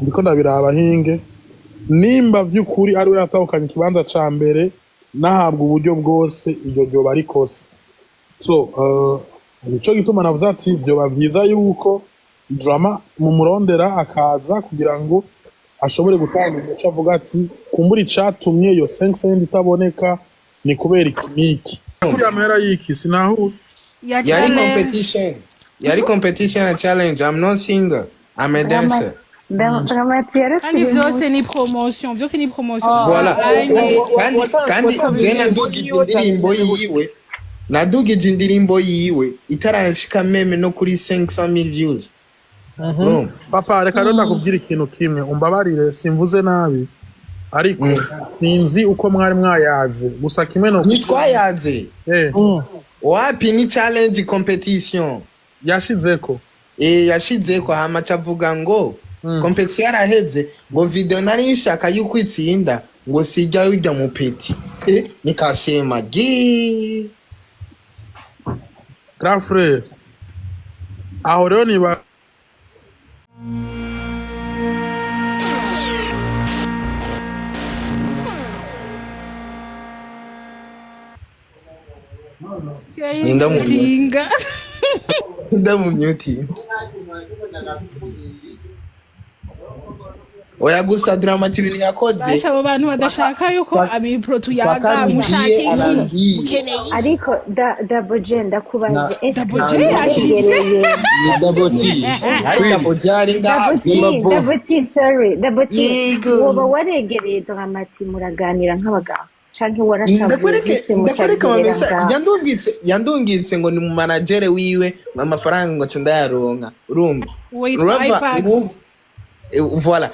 ndiko ndabiraba hinge nimba vy'ukuri ari we yatahukanye ikibanza ca mbere nahabwa uburyo bwose iryo ryoba rikose. So nico gituma navuze ati vyoba vyiza yuko drama mumurondera akaza kugira ngo ashobore gutanga umuco avuga ati kumbura icatumye iyo 500 itaboneka ni kubera ikimiki kuri amera y'iki sinahura yari competition and challenge. I'm not singer, I'm a dancer. Kandi vyose ni promotion, Voilà. Kandi je nadugije indirimbo yiwe itarashika meme no kuri 500,000 views. Papa reka rero ndakubwira ikintu kimwe umbabarire simvuze nabi ariko sinzi uko mwari mwayaze gusa kimwe no nitwayaze wapi ni challenge competition yashizeko yashizeko hama cavuga ngo competition yaraheze ngo video nari nshaka yuko itsinda ngo sijya ujya mu peti nikasema gi grand frère aho rero niba ndamunyuti oya gusa drama tibini yakoze abo bantu badashaka yuko amipro tuyaga mushake iki ariko double J ndakubaze double J yashize double T sorry double T woba waregereye drama ti muraganira nk'abagabo canke warashavuye yandungitse ngo ni mu manager wiwe amafaranga ngo ndayaronka urumva voilà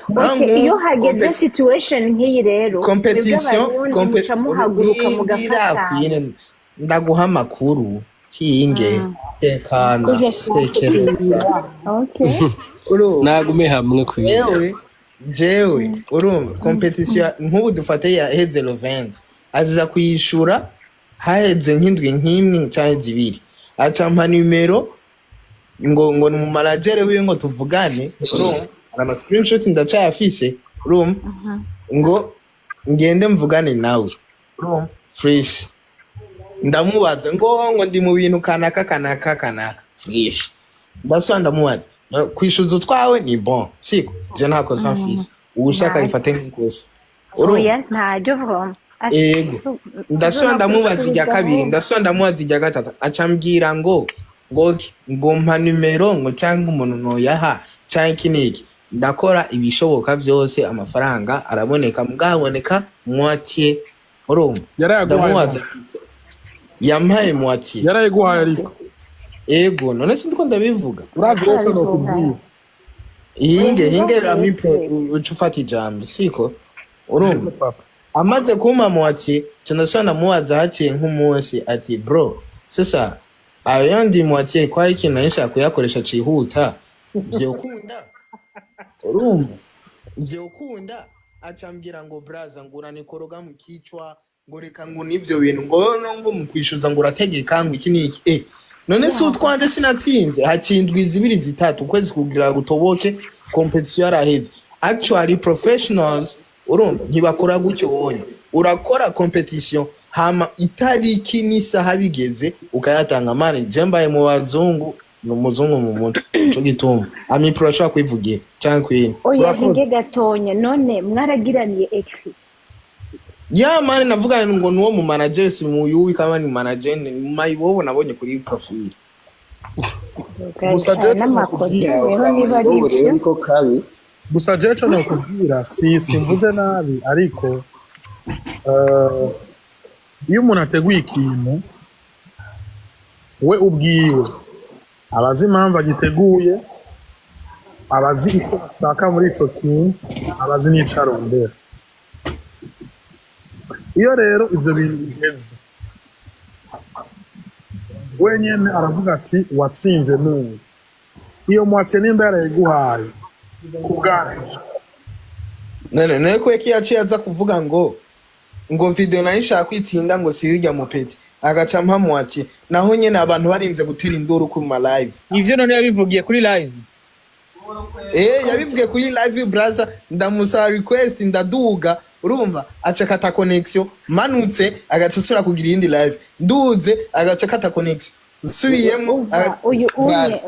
iyo hageze situation nk'iyi rero competition muhaguruka mugafasha ndaguha amakuru hinge tekana tekereza nagume hamwe jewe urumva competition nk'ubu dufate ya heze le 20 aja kuyishura haheze nk'indwi nk'imwe cyangwa zibiri acampa numero ngo ni mu manager wiwe ngo tuvugane urumva ama screenshot ndacayafise room ngo ngende mvugane nawe room fresh ndamubaza ngo ndi mu bintu kanaka fresh ndaswa ndamubaza kwishuza twawe ni bon siko je ntako sanfise ushaka ifate nk'ikosa yes ntajo from ndaswa ndamubaza ijya kabiri ndaswa ndamubaza ijya gatatu acambwira ngo mpa numero ngo cyangwa umuntu no yaha cyangwa kiniki ndakora ibishoboka byose amafaranga araboneka mugaboneka mwatiye urumva yarayaguhaye yampaye mwatiye yarayaguhaye ariko ego none sindiko ndabivuga uravye ko no kubwira hinge amipro ucufata ijambo siko urumva amaze kuma mwatiye tunasana muwaza haciye nk'umunsi ati bro sasa ayo ndi mwatiye kwa iki naisha kuyakoresha cihuta byokunda urumva ukunda acambwira ngo braza ngura nikoroga mu kichwa ngo reka ngo nivyo bintu ngo mukwishuza ngo urategeka ngo iki niki none si utwande sinatsinze hacindwi zibiri zitatu kwezi kugira gutoboke competition yaraheze actually professionals urumva ntibakora gutyo wonye urakora competition hama itariki n'isaha bigeze ukayatanga mani jembaye mu bazungu numuzungu mu muntu cyo gituma amipro ashaka kwivugira cyangwa kwini oya hinge gatonya none mwaragiraniye ekri ya mani navuga ngo nuwo mu manager si mu yuwi kama ni manager mayibobo nabonye kuri profile gusa jecho no kubwira si mvuze nabi ariko iyo umuntu ateguye ikintu we ubwiwe abazi impamvu agiteguye abazi icyo ashaka muri ico kintu abazi n'ico arondera iyo rero ivyo bintu bigeze wenyene aravuga ati watsinze n'ubu iyo mwatse nimba yarayiguhaye kubwanje none ko yaciye aza kuvuga ngo video nayishaka kwitsinda ngo siyujya mu peti agaca mpamu ati naho nyene abantu barinze gutera induru ku ma live ivyo none yabivugiye kuri live yabivuge kuri live brother ndamusaba request ndaduga urumva aca kata connection manutse agacusura kugira indi live nduze agaca kata connection subiyemo uyu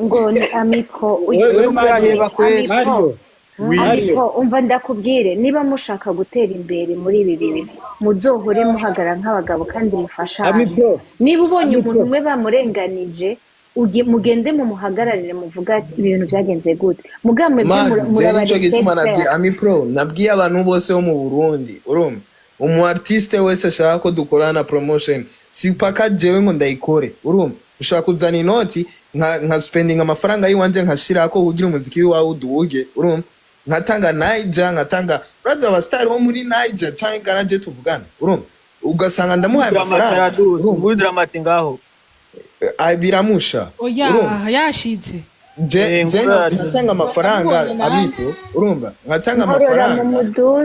ngo ni amiko uyu yaheba kweli ariko umva ndakubwire niba mushaka gutera imbere muri ibi bintu muzohore muhagara nk'abagabo kandi mufasha niba ubonye umuntu umwe bamurenganije mugende mu muhagararire muvuga ati ibintu byagenze gute mugamwe amipro nabwiye abantu bose bo mu Burundi urumva umu artiste wese ashaka ko dukorana promotion si paka jewe ngo ndayikore urumva ushaka kuzana inoti nka spending amafaranga yiwanje nkashirako kugira umuziki wawe uduge urumva nkatanga Niger nkatanga baza aba star wo muri Niger cyangwa garage tuvugana urumva ugasanga ndamuhaye amafaranga muri dramatic ngaho biramusha yashitse nkatanga amafaranga abiko urumva nkatanga amafaranga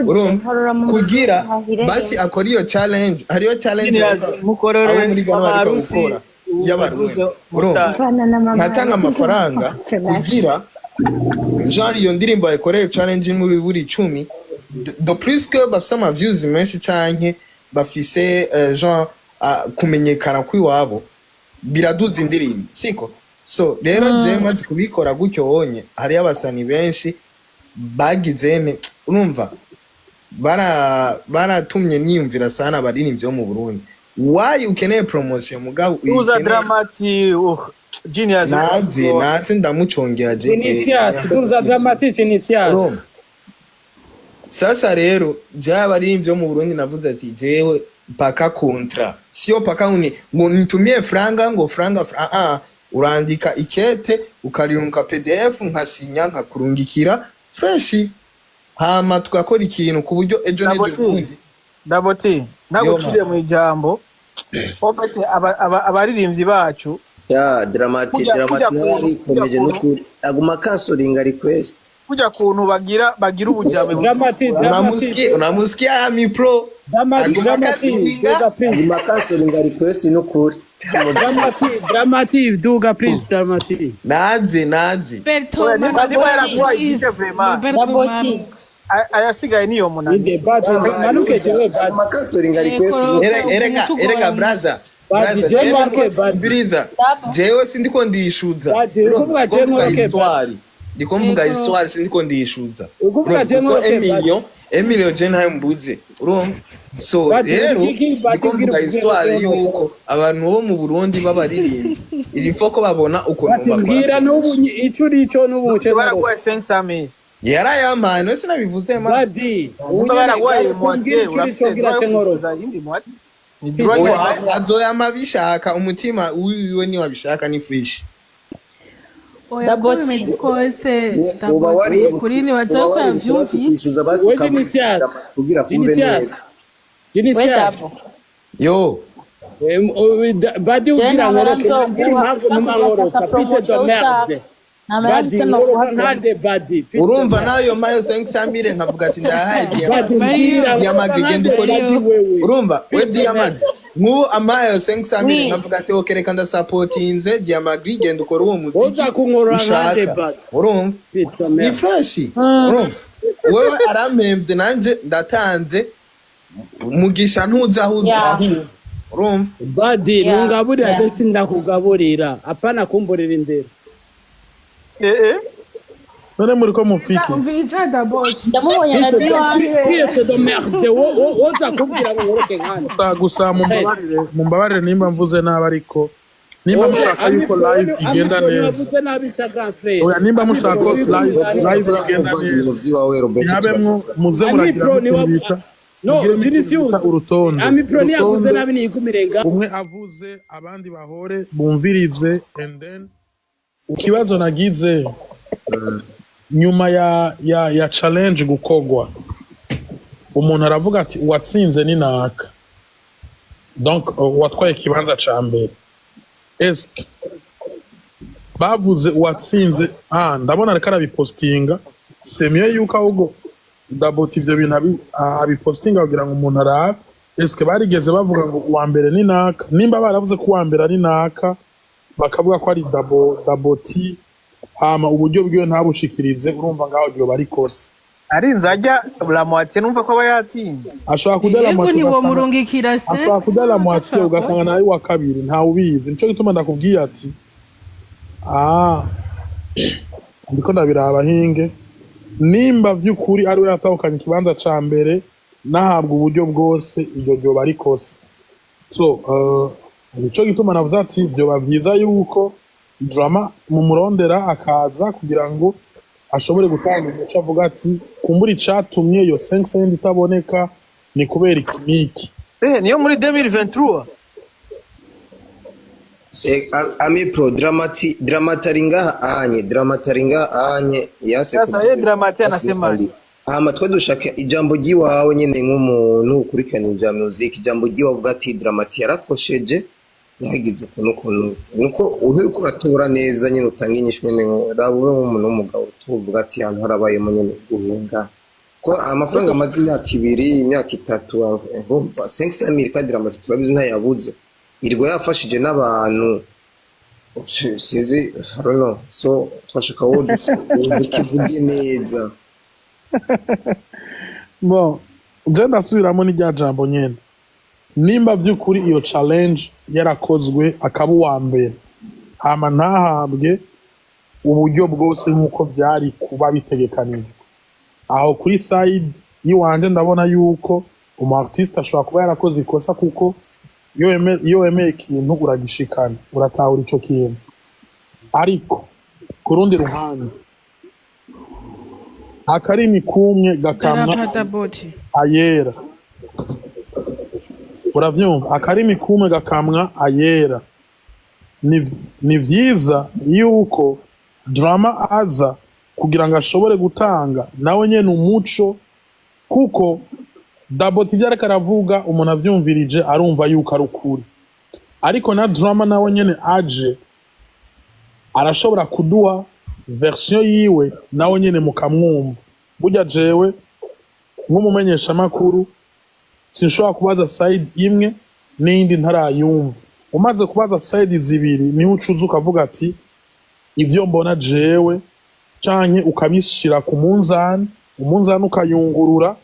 urumva kugira basi akora iyo challenge hariyo challenge mukorere muri Ghana gukora y'abarundi urumva nkatanga amafaranga kugira genre iyo ndirimbo yakoreye challenge muri buri 10 de plus que bafise ama views menshi canke bafise genre kumenyekana kwiwabo biraduza indirimbo siko so rero je maze kubikora gutyo wonye hari abasani benshi bagizene urumva baratumye niyumvira sana abaririmbyi bo mu Burundi why ukeneye promotion mugabo uza dramatic genius nazi ndamucongera je Initias uza dramatic initias sasa rero je abaririmbyi bo mu Burundi navuze ati jewe paka kontra sio paka ngo nitumie franga ngo franga urandika ikete ukariyunga PDF nkasinya nkakurungikira fresh hama tukakora ikintu ku buryo ejo nejo Daboti naguciriye mu ijambo ofete abaririmbyi bacu ya dramatic nari komeje n'ukuri aguma kansoringa request kujya kuntu bagira ubujyame unamusikia ami pro kansoringa request n'ukuri dramatic duga please dramatic nazi Berto Daboti ayasigaye niyo munani manuke jewe kansoringa request erega brother biriza jewe sindiko ndishuza ndikumvuga histoire sindiko ndishuza Emilio je ntayo mbuze urumva so rero ndikumvuga histoire yuko abantu bo mu Burundi babaririmba irifo ko babona ukuntu bakora n'ubu icyo n'ubu cyo baraguye 500 yarayamana wese nabivuze ma badi baraguye moitié urafise indi moitié azoyama bishaka umutima wiwe ni wabishaka ni fresh Daboti kose kuri ni watoka vyumvise kugira kumbe neza yo badi ugira ngoroke impamvu n'amahoro kapite de merde badi urumva nayo mayo 500 nkavuga ati ndahaye diamag genda ukora urumva we diamag nk'ubu amayo 500 nkavuga ati okereka nda supportinze diamag genda ukora uwo muziki ushaka urumva ni fresh urumva wewe arampemvye nanje ndatanze mugisha ntuzahuza urumva badi ntungaburira ndetse ndakugaburira apana kumburira indero none muri ko mufiki umviriza Daboti ndamubonye na pite de merde woza kubwira ngo ngoroke nkana gusa mumbabarire nimba mvuze nabi ariko nimba mushaka yuko live igenda neza oya nimba mushaka live igenda neza yabemwo muze muragira bita no Vinicius urutonde amipro ni yavuze nabi ni ikumirenga umwe avuze abandi bahore bumvirize and then ikibazo nagize nyuma ya challenge gukogwa umuntu aravuga ati uwatsinze ni naka donc watwaye kibanza ca mbere est bavuze uwatsinze ndabona ariko arabipostinga c'est mieux yuko ahubwo Daboti ivyo bintu abipostinga kugira ngo umuntu arabe est barigeze bavuga ngo uwa mbere ni naka nimba baravuze ko uwa mbere ari naka bakavuga ko ari Daboti hama uburyo bwiwe ntabushikirize urumva ngaho ryo bari kose ari nzajya la moitié numva ko aba yatsinze ashobora kujya la moitié ni wo murungikira se ashobora kujya la moitié ugasanga nawe wa kabiri nta ubizi nico gituma ndakubwiye ati ndiko ndabiraba hinge nimba vy'ukuri ari we yatahukanye ikibanza ca mbere nahabwa uburyo bwose iryo ryoba ari kose so nico gituma navuze ati vyoba vyiza yuko drama mumurondera akaza kugira ngo ashobore gutanga umuco avuga ati kumbura icatumye iyo 5 itaboneka ni kubera ikiniki niyo muri 2023 ami pro dramataringa anye yase sasa ye dramati anasema hama twe dushaka ijambo giwawe nyene nk'umuntu ukurikirana ivya music ijambo giwawe uvuga ati dramati yarakosheje yagize ukuntu nuko uriko uratora neza nyene utanga inyishu nyene rabuwe nk'umuntu w'umugabo tuvuga ati hano harabayemo nyene guhinga ko amafaranga amaze imyaka 2 imyaka 3 urumva 500,000 kandi dramati turabizi ntayabuze irwo yafashije n'abantu sinzi I don't know so twashaka wo dukivuge neza bon je ndasubiramo n'irya jambo nyene nimba by'ukuri iyo challenge yarakozwe akaba uwa mbere hama ntahabwe uburyo bwose nk'uko vyari kuba bitegekanijwe aho kuri side yiwanje ndabona yuko umu-artiste ashobora kuba yarakoze ikosa kuko iyo wemeye ikintu uragishikana uratahura ico kintu ariko ku rundi ruhande akarimi kumwe gakamwa ayera uravyumva akarimi kumwe gakamwa ayera ni vyiza yuko drama aza kugira ngo ashobore gutanga nawe nyene umuco kuko daboti vyareka aravuga umuntu avyumvirije arumva yuko ari ukuri ariko na drama nawe nyene aje arashobora kuduha version yiwe nawe nyene mukamwumva burya jewe nk'umumenyesha makuru sinshobora kubaza side imwe n'indi ntarayumva umaze kubaza side zibiri niho ucuza ukavuga ati ivyo mbona jewe canke ukabishira ku munzani ukayungurura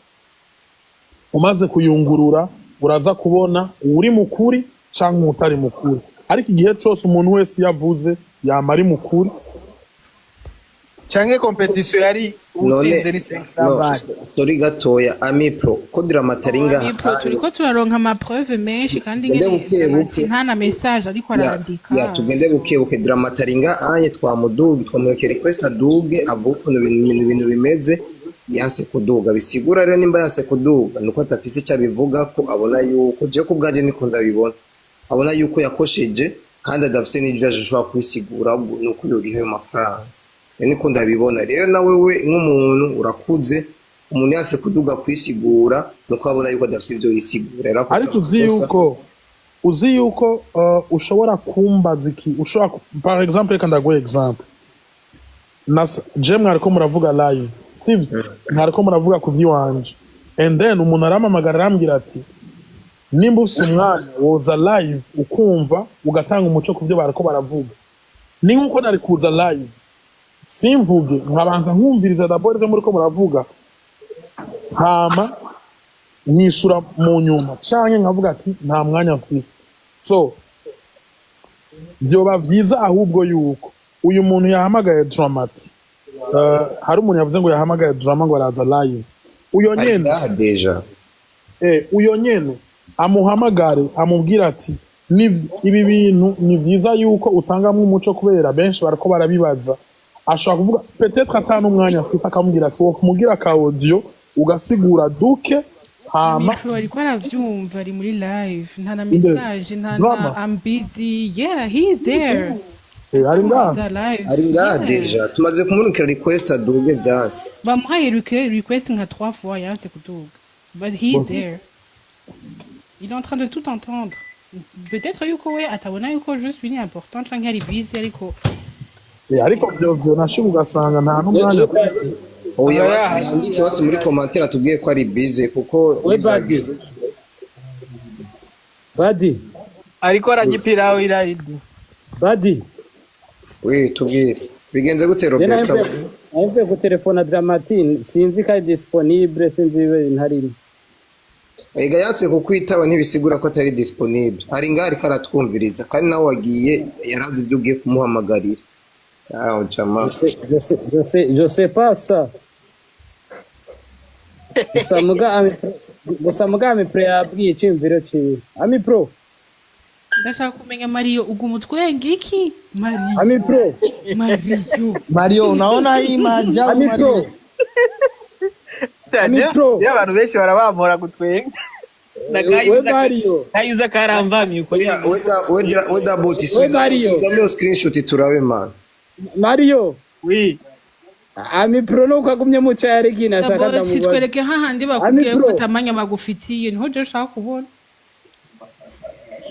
umaze kuyungurura uraza kubona uri mukuri canke utari mukuri ariko igihe cyose umuntu wese yavuze yamari mukuri canke competition yari utsinze ni 5 story gatoya ami pro ko dramataringa ami pro turiko turaronka ama preuve menshi kandi nta na message ariko arandika ya tugende buke dramataringa anye twamudugi twamureke request aduge avuga ibintu bimeze yanse kuduga bisigura rero nimba yanse kuduga nuko atafise icyo bivuga ko abona yuko je ko bwaje niko ndabibona abona yuko yakosheje kandi adafise n'ibyo ashobora kwisigura nuko yurihe amafaranga niko ndabibona rero nawe we nk'umuntu urakuze umuntu yanse kuduga kwisigura nuko abona yuko adafise ibyo yisigura ariko uzi yuko ushobora kumbaza iki ushobora par exemple reka ndaguhe exemple je mwariko muravuga live sivyo ntariko muravuga ku vy'iwanje and then umuntu aramamagara arambwira ati nimba ufise umwanya woza live ukumva ugatanga umuco ku byo bariko baravuga ni nkuko nari kuza live simvuge nkabanza nkumviriza d'abord ivyo muriko muravuga hama nishura mu nyuma canke nkavuga ati nta mwanya mfise so vyoba vyiza ahubwo yuko uyu muntu yahamagaye dramati hari umuntu yavuze ngo yahamagaye drama ngo araza live uyo nyene uyo nyene amuhamagare amubwira ati ibi bintu ni vyiza yuko utangamwe umuco kubera benshi barako barabibaza ashaka kuvuga peut-être atanu umwanya afite akamubwira ati wo kumugira ka audio ugasigura duke hama ariko aravyumva ari muri live nta na message nta na I'm busy yeah he is there ari ngaha deja tumaze kumurikira request aduge vyase bamuhaye request nka 3 fois yanse kuduga but he is there il est en train de tout entendre peut-être yuko we atabona yuko je suis important canke ari busy ariko vyo nashibuka ugasanga nta n'umwanya kwisi oya yandike hose muri commentaire atubwiye ko ari busy kuko badi ariko aragipiraho irayidi badi we tubwire bigenze gute Robert Nahise ku telefona Dramatine sinzi ko ari disponible sinzi ntarimo ega yase kukwitaba ntibisigura ko atari disponible hari ngari karatwumviriza kandi nawe wagiye yarazi ibyo ugiye kumuhamagarira chama je sais pas ça gusa mugame pre yabwiye icyumviro cyiwe Ami Pro ndashaka kumenya Mario uguma utwenga iki Mario Ami Pro Mario unaona hii maajabu Ami Pro Ami Pro ya abantu benshi barabamora gutwenga we Mario kayuza karambamye uko weda boti so screenshot turabe man Mario oui Ami Pro no kagumye mu cyari kinashaka ndamubona twereke hahandi bakubwiye ko tamanya bagufitiye niho je shaka kubona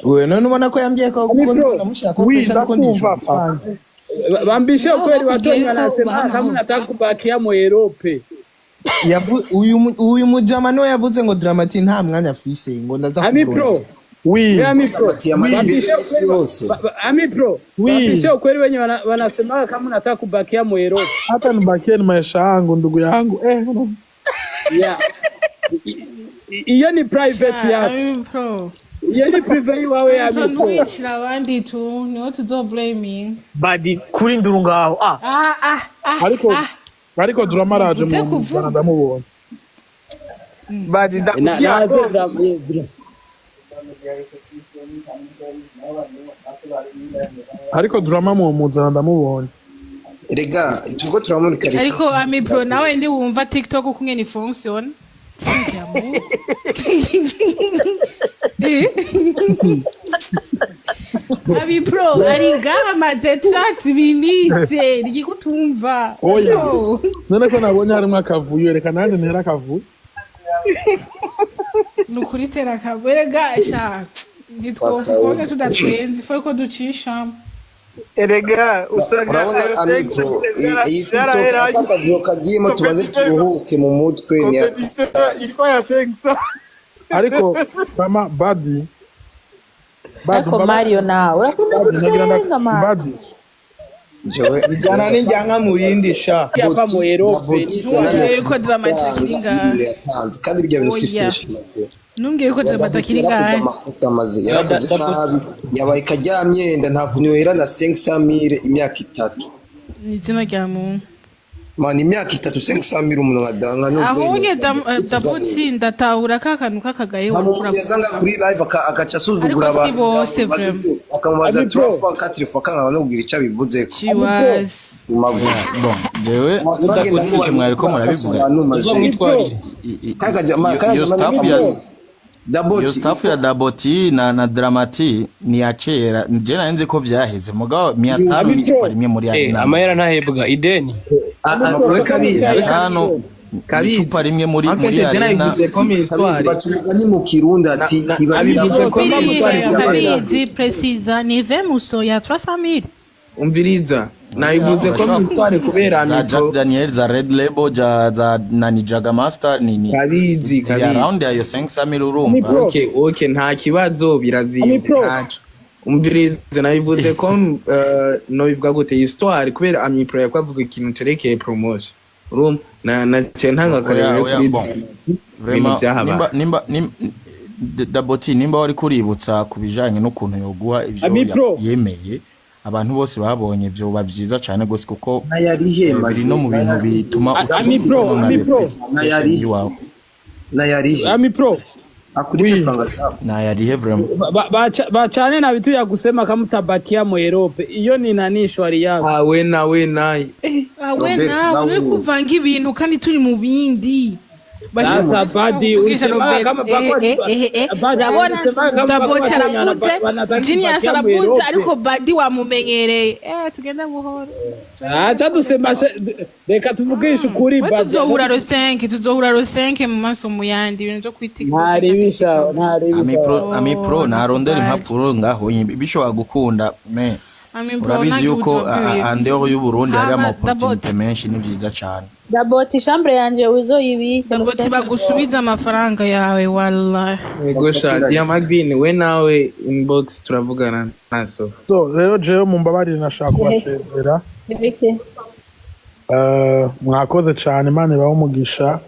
we none ubona ko yambye ko gukunda mushaka ko pesa ko ndisho bambishe kweli watonya nasema kama nataka kubakia mu Europe uyu mujama niwe yavuze ngo Dramatine nta mwanya afise ngo ndaza Ami Pro Ami Pro Ami Pro bambishe kweli wenye wanasema kama nataka kubakia mu Europe hata nibakie ni maisha yangu ndugu yangu yeah iyo ni private yako Ami Pro iyo ni private wawe Ami Pro ntuishira abandi tu niho tuzo blaming badi kuri nduru ngaho ariko drama raje mu Rwanda mubonye badi ariko drama mu Rwanda mubonye rega tuko turamurika ariko Ami Pro nawe ndi wumva TikTok ukunge ni function Ami Pro ari gamaze tracks binite rigikutumva none ko nabonye harimo akavuyo reka nanjye ntera akavuyo nukuri tera akavuyo gasha nditwofoke tudatwenzi foi ko ducisha erega usanga urabona amikro iyi TikTok akavuyo kagiyemo tubaze turuhuke mu mutwe ni ilikuwa ya sensa ariko kama badi Ako Mario na urakunda kutwenga Mario jewe bijana n'injyanga mu yindi sha yava mu Europe ko dramatique yatanze kandi ibyo bintu sifresh numbwiye ko dramatique ingahe amaze yarakoze nabi yabaye kajyamyenda nta kunyohera na 500,000 imyaka 3 ni zina rya muntu man imyaka 3 500,000 umuntu ngadanga no ahonye dabuti ndatahura kakanu kakagaye yazanga kuri live akaca asuzugura abantu bose vraiment akamubaza 3 fois 4 fois kanga no kugira ica bivuze chiwas bon jewe udakuje mwari ko murabivuga iyo staff ya Daboti na Dramati ni yakera je nanze ko vyaheze mugabo 500 rimwe muri arena amahera ntahebwa ideni icupa rimwe muri arena ni mu Kirundi ati kabizi precisa ni vemuso ya 300,000 umviriza nayivuze ko mutware kubera za Jack Daniel za Red Label za nani Jaga Master ni kabizi around ayo 500,000 urumva okay nta kibazo birazimye umviriza nayivuze ko no bivuga gute histoire kubera Ami Pro yakwavuga ikintu cerekeye promotion urumva na cyentanga karere kuri vraiment nimba Daboti nimba wari kuributsa kubijanye n'ukuntu yoguha ivyo yemeye abantu bose babonye byo bavyiza cyane gose kuko biri no mu bintu bituma Ami Pro Ami Pro akuri bifanga na yari vraiment bachane na vitu ya kusema kama tabakia mu Europe iyo ni nani shwari yako we nayi we nawe kuvanga ibintu kandi turi mu bindi Sasa badi ulisema kama Daboti aravuze Genius aravuze ariko badi wamumenyereye tugenda buhoro acha tusema reka tuvugisha ukuri badi tuzohura ro 5 mu maso muyandi ibintu byo kwitika ntaribisha Ami Pro narondera impapuro ngaho bishobora gukunda me urabizi yuko andeo y'Uburundi hari ama opportunity menshi ni byiza cyane Daboti chambre yanje uzoyibika Daboti bagusubiza amafaranga yawe wallahi ego shadi ya Magdine we nawe inbox turavugana naso so rero jewe mu mbabari nashaka kubasezera mwakoze cyane Imana ibahe umugisha.